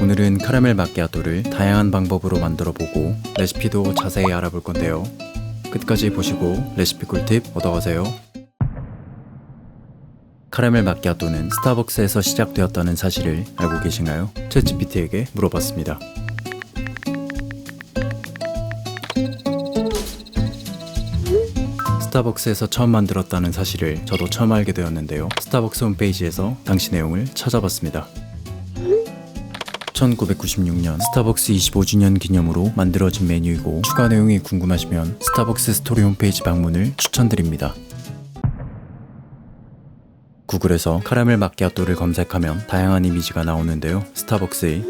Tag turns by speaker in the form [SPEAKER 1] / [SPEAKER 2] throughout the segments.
[SPEAKER 1] 오늘은 카라멜 마키아토를 다양한 방법으로 만들어보고 레시피도 자세히 알아볼 건데요. 끝까지 보시고 레시피 꿀팁 얻어가세요. 카라멜 마키아토는 스타벅스에서 시작되었다는 사실을 알고 계신가요? 챗GPT에게 물어봤습니다. 스타벅스에서 처음 만들었다는 사실을 저도 처음 알게 되었는데요. 스타벅스 홈페이지에서 당시 내용을 찾아봤습니다. 1996년 스타벅스 25주년 기념으로 만들어진 메뉴이고 추가 내용이 궁금하시면 스타벅스 스토리 홈페이지 방문을 추천드립니다. 구글에서 카라멜 마키아토를 검색하면 다양한 이미지가 나오는데요. 스타벅스의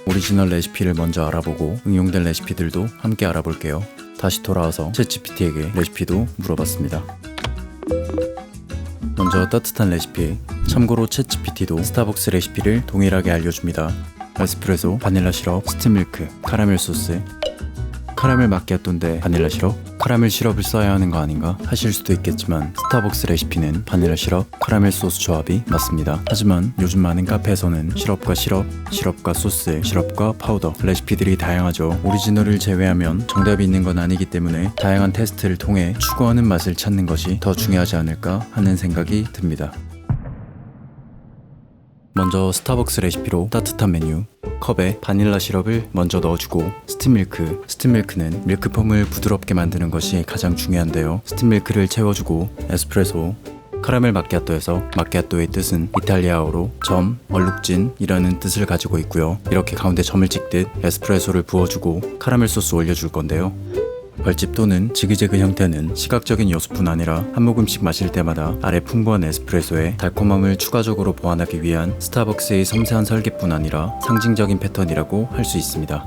[SPEAKER 1] 오리지널 레시피를 먼저 알아보고 응용된 레시피들도 함께 알아볼게요. 다시 돌아와서 챗GPT에게 레시피도 물어봤습니다. 먼저 따뜻한 레시피. 참고로 챗GPT도 스타벅스 레시피를 동일하게 알려줍니다. 에스프레소, 바닐라 시럽, 스팀 밀크, 카라멜 소스. 카라멜 마키아토인데 바닐라 시럽? 카라멜 시럽을 써야 하는 거 아닌가 하실 수도 있겠지만 스타벅스 레시피는 바닐라 시럽, 카라멜 소스 조합이 맞습니다. 하지만 요즘 많은 카페에서는 시럽과 시럽, 시럽과 소스, 시럽과 파우더 레시피들이 다양하죠. 오리지널을 제외하면 정답이 있는 건 아니기 때문에 다양한 테스트를 통해 추구하는 맛을 찾는 것이 더 중요하지 않을까 하는 생각이 듭니다. 먼저 스타벅스 레시피로 따뜻한 메뉴. 컵에 바닐라 시럽을 먼저 넣어주고 스팀 밀크는 밀크폼을 부드럽게 만드는 것이 가장 중요한데요. 스팀 밀크를 채워주고 에스프레소. 카라멜 마키아토에서 마키아토의 뜻은 이탈리아어로 점, 얼룩진이라는 뜻을 가지고 있고요. 이렇게 가운데 점을 찍듯 에스프레소를 부어주고 카라멜 소스 올려줄 건데요. 벌집 또는 지그재그 형태는 시각적인 요소뿐 아니라 한 모금씩 마실 때마다 아래 풍부한 에스프레소에 달콤함을 추가적으로 보완하기 위한 스타벅스의 섬세한 설계뿐 아니라 상징적인 패턴이라고 할 수 있습니다.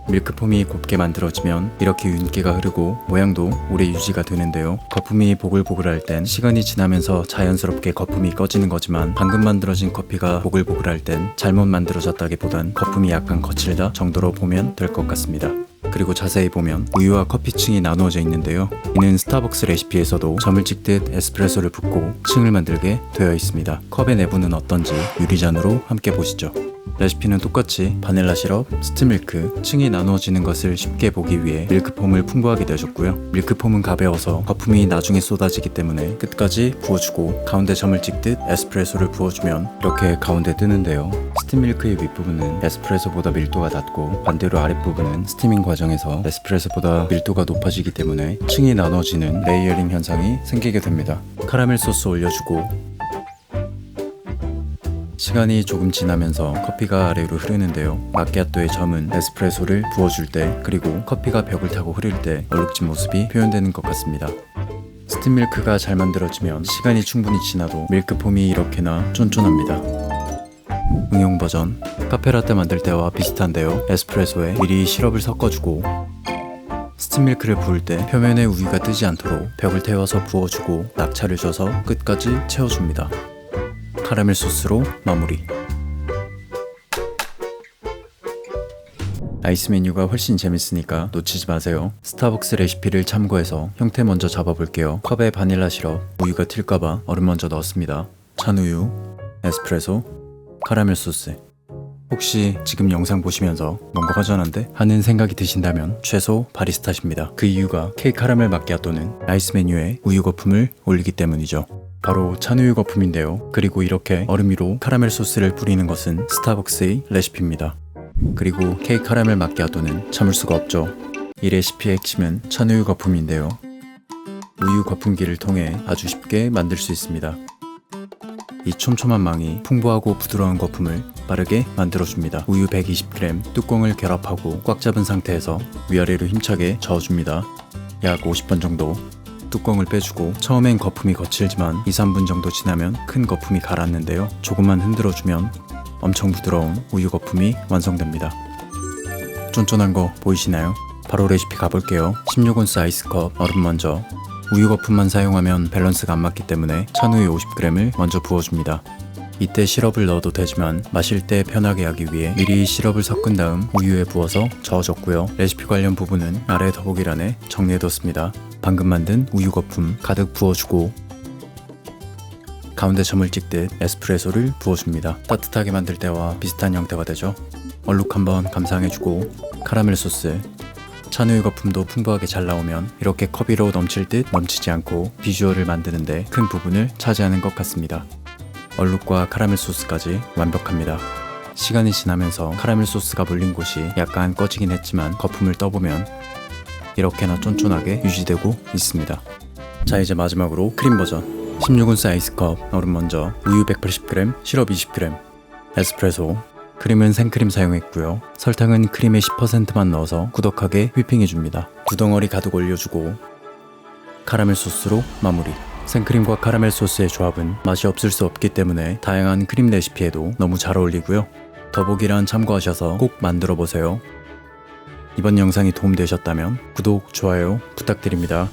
[SPEAKER 1] 밀크폼이 곱게 만들어지면 이렇게 윤기가 흐르고 모양도 오래 유지가 되는데요. 거품이 보글보글할 땐 시간이 지나면서 자연스럽게 거품이 꺼지는 거지만 방금 만들어진 커피가 보글보글할 땐 잘못 만들어졌다기보단 거품이 약간 거칠다 정도로 보면 될 것 같습니다. 그리고 자세히 보면 우유와 커피층이 나누어져 있는데요. 이는 스타벅스 레시피에서도 점을 찍듯 에스프레소를 붓고 층을 만들게 되어 있습니다. 컵의 내부는 어떤지 유리잔으로 함께 보시죠. 레시피는 똑같이 바닐라 시럽, 스팀 밀크, 층이 나누어지는 것을 쉽게 보기 위해 밀크폼을 풍부하게 내줬고요. 밀크폼은 가벼워서 거품이 나중에 쏟아지기 때문에 끝까지 부어주고 가운데 점을 찍듯 에스프레소를 부어주면 이렇게 가운데 뜨는데요. 스팀 밀크의 윗부분은 에스프레소보다 밀도가 낮고 반대로 아랫부분은 스티밍 과정에서 에스프레소보다 밀도가 높아지기 때문에 층이 나눠지는 레이어링 현상이 생기게 됩니다. 카라멜 소스 올려주고 시간이 조금 지나면서 커피가 아래로 흐르는데요. 마키아토의 점은 에스프레소를 부어줄 때 그리고 커피가 벽을 타고 흐를 때 얼룩진 모습이 표현되는 것 같습니다. 스팀 밀크가 잘 만들어지면 시간이 충분히 지나도 밀크폼이 이렇게나 쫀쫀합니다. 응용 버전. 카페라떼 만들 때와 비슷한데요. 에스프레소에 미리 시럽을 섞어주고 스팀 밀크를 부을 때 표면에 우유가 뜨지 않도록 벽을 태워서 부어주고 낙차를 줘서 끝까지 채워줍니다. 카라멜 소스로 마무리. 아이스 메뉴가 훨씬 재밌으니까 놓치지 마세요. 스타벅스 레시피를 참고해서 형태 먼저 잡아볼게요. 컵에 바닐라 시럽, 우유가 튈까봐 얼음 먼저 넣었습니다. 찬우유, 에스프레소, 카라멜 소스. 혹시 지금 영상 보시면서 뭔가 허전한데? 하는 생각이 드신다면 최소 바리스타십니다. 그 이유가 케이크 카라멜 마키아토는 아이스 메뉴에 우유 거품을 올리기 때문이죠. 바로 찬우유 거품인데요. 그리고 이렇게 얼음 위로 카라멜 소스를 뿌리는 것은 스타벅스의 레시피입니다. 그리고 케이크 카라멜 마키아토는 참을 수가 없죠. 이 레시피의 핵심은 찬우유 거품인데요. 우유 거품기를 통해 아주 쉽게 만들 수 있습니다. 이 촘촘한 망이 풍부하고 부드러운 거품을 빠르게 만들어줍니다. 우유 120g 뚜껑을 결합하고 꽉 잡은 상태에서 위아래로 힘차게 저어줍니다. 약 50번 정도. 뚜껑을 빼주고 처음엔 거품이 거칠지만 2-3분 정도 지나면 큰 거품이 가라앉는데요. 조금만 흔들어주면 엄청 부드러운 우유 거품이 완성됩니다. 쫀쫀한 거 보이시나요? 바로 레시피 가볼게요. 16온스 아이스컵 얼음 먼저. 우유 거품만 사용하면 밸런스가 안 맞기 때문에 찬우유 50g을 먼저 부어줍니다. 이때 시럽을 넣어도 되지만 마실 때 편하게 하기 위해 미리 시럽을 섞은 다음 우유에 부어서 저어줬고요. 레시피 관련 부분은 아래 더보기란에 정리해뒀습니다. 방금 만든 우유 거품 가득 부어주고 가운데 점을 찍듯 에스프레소를 부어줍니다. 따뜻하게 만들 때와 비슷한 형태가 되죠. 얼룩 한번 감상해주고 카라멜 소스, 찬우유 거품도 풍부하게 잘 나오면 이렇게 컵 위로 넘칠 듯 넘치지 않고 비주얼을 만드는데 큰 부분을 차지하는 것 같습니다. 얼룩과 카라멜 소스까지 완벽합니다. 시간이 지나면서 카라멜 소스가 물린 곳이 약간 꺼지긴 했지만 거품을 떠보면 이렇게나 쫀쫀하게 유지되고 있습니다. 자, 이제 마지막으로 크림 버전. 16온스 아이스컵 얼음 먼저, 우유 180g, 시럽 20g, 에스프레소. 크림은 생크림 사용했고요. 설탕은 크림의 10%만 넣어서 꾸덕하게 휘핑해줍니다. 두 덩어리 가득 올려주고 카라멜 소스로 마무리. 생크림과 카라멜 소스의 조합은 맛이 없을 수 없기 때문에 다양한 크림 레시피에도 너무 잘 어울리고요. 더보기란 참고하셔서 꼭 만들어 보세요. 이번 영상이 도움되셨다면 구독, 좋아요 부탁드립니다.